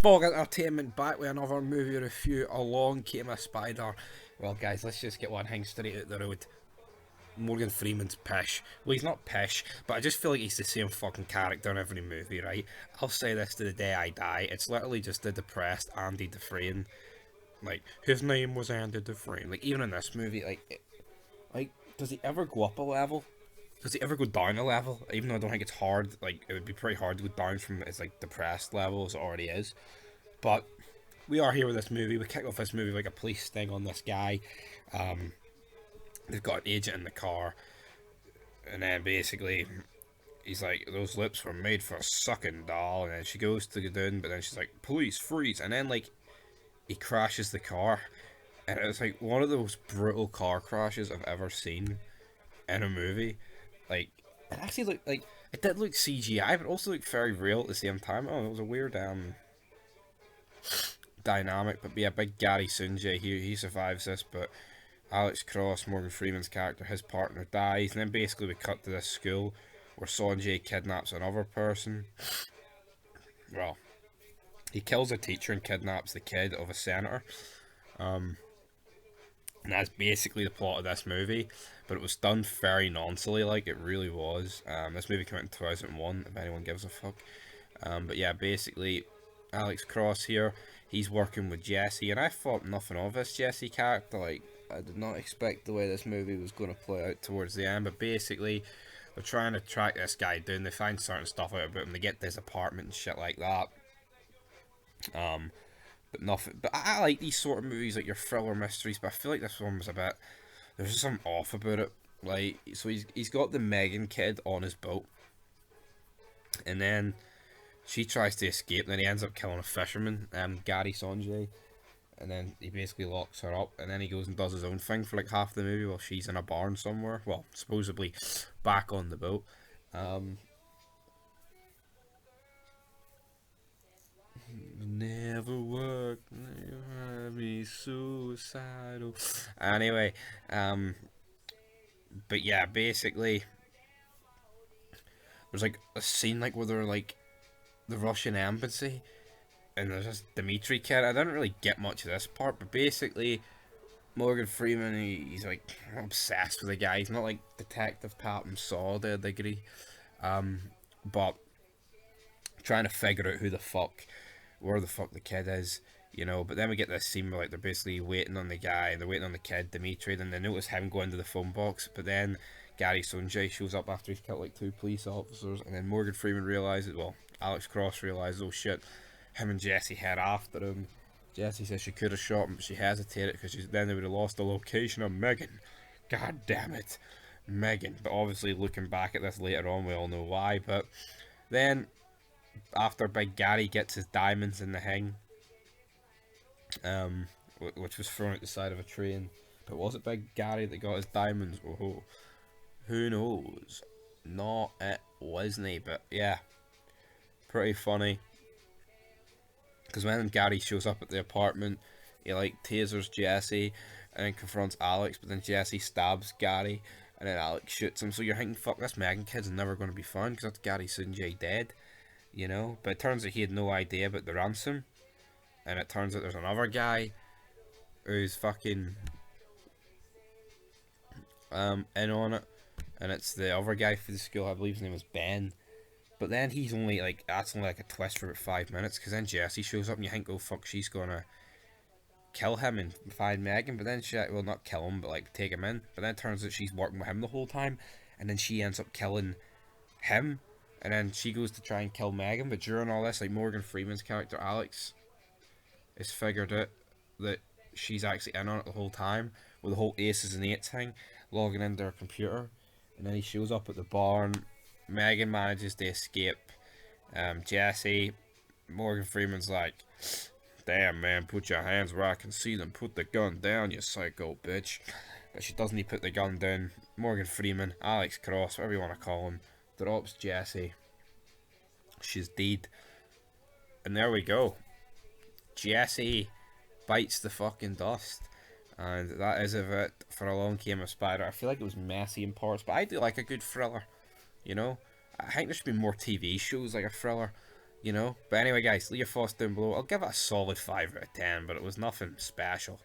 Fog Entertainment back with another movie review. Along came a spider. Well, guys, let's just get one thing straight out the road. Morgan Freeman's pish. Well, he's not pish, but I just feel like he's the same fucking character in every movie, right? I'll say this to the day I die. It's literally just the depressed Andy Dufresne. Like, his name was Andy Dufresne. Like, even in this movie, does he ever go up a level? Does he ever go down a level? Even though I don't think it's hard, like, it would be pretty hard to go down from his, like, depressed level as it already is. But we are here with this movie. We kick off this movie like a police sting on this guy. They've got an agent in the car, and then basically he's like, "Those lips were made for a sucking doll." And then she goes to go down, but then she's like, "Police, freeze!" And then like he crashes the car, and it's like one of those brutal car crashes I've ever seen in a movie. Like it actually looked like it did look CGI, but also looked very real at the same time. Oh, it was a weird dynamic. But yeah, big Gary Sunjay, he survives this, but Alex Cross, Morgan Freeman's character, his partner dies, and then basically we cut to this school where Sanjay kidnaps another person. Well, he kills a teacher and kidnaps the kid of a senator. And that's basically the plot of this movie, but it was done very noncely, like it really was. This movie came out in 2001, if anyone gives a fuck. But yeah, basically, Alex Cross here, he's working with Jesse, and I thought nothing of this Jesse character. Like, I did not expect the way this movie was going to play out towards the end, but basically, they're trying to track this guy down. They find certain stuff out about him. They get to his apartment and shit like that. But nothing. But I like these sort of movies, like your thriller mysteries. But I feel like this one was a bit. There's just something off about it. Like, so he's got the Megan kid on his boat, and then she tries to escape. And then he ends up killing a fisherman, Gary Sanjay. And then he basically locks her up, and then he goes and does his own thing for like half the movie while she's in a barn somewhere. Well, supposedly back on the boat. Never work, never be suicidal. Anyway, but yeah, basically, there's like a scene like where they're like the Russian embassy, and there's this Dmitri kid. I didn't really get much of this part, but basically, Morgan Freeman, he's like obsessed with the guy. He's not like Detective Patton Saw to a degree, but trying to figure out where the fuck the kid is, you know. But then we get this scene where like they're basically waiting on the guy and they're waiting on the kid, Dimitri, and they notice him go into the phone box. But then Gary Sunjay shows up after he's killed like two police officers, and then Morgan Freeman realizes, well, Alex Cross realizes, oh shit, him and Jesse head after him. Jesse says she could have shot him, but she hesitated because then they would have lost the location of Megan. God damn it, Megan. But obviously, looking back at this later on, we all know why. But then, after Big Gary gets his diamonds in the hang, which was thrown at the side of a train. But was it Big Gary that got his diamonds? Oh, who knows? Not it wasn't, but yeah, pretty funny. Because when Gary shows up at the apartment, he like tasers Jesse and then confronts Alex, but then Jesse stabs Gary and then Alex shoots him. So you're thinking, fuck, this Megan kid's never going to be found because that's Gary Sunjay dead, you know? But it turns out he had no idea about the ransom, and it turns out there's another guy who's fucking in on it, and it's the other guy for the school. I believe his name was Ben. But then he's only like, that's only like a twist for about 5 minutes, because then Jesse shows up and you think, oh fuck, she's gonna kill him and find Megan. But then she, well, not kill him, but like take him in. But then it turns out she's working with him the whole time, and then she ends up killing him, and then she goes to try and kill Megan. But during all this, like, Morgan Freeman's character Alex has figured out that she's actually in on it the whole time, with the whole aces and eights thing, logging into her computer. And then he shows up at the barn. Megan manages to escape. Jesse, Morgan Freeman's like, damn man, put your hands where I can see them. Put the gun down, you psycho bitch. But she doesn't. He put the gun down. Morgan Freeman, Alex Cross, whatever you want to call him, drops Jesse. She's dead. And there we go. Jesse bites the fucking dust. And that is of it for Along Came a Spider. I feel like it was messy in parts, but I do like a good thriller. You know, I think there should be more TV shows like a thriller. you know. But anyway, guys, leave your thoughts down below. I'll give it a solid 5 out of 10, but it was nothing special.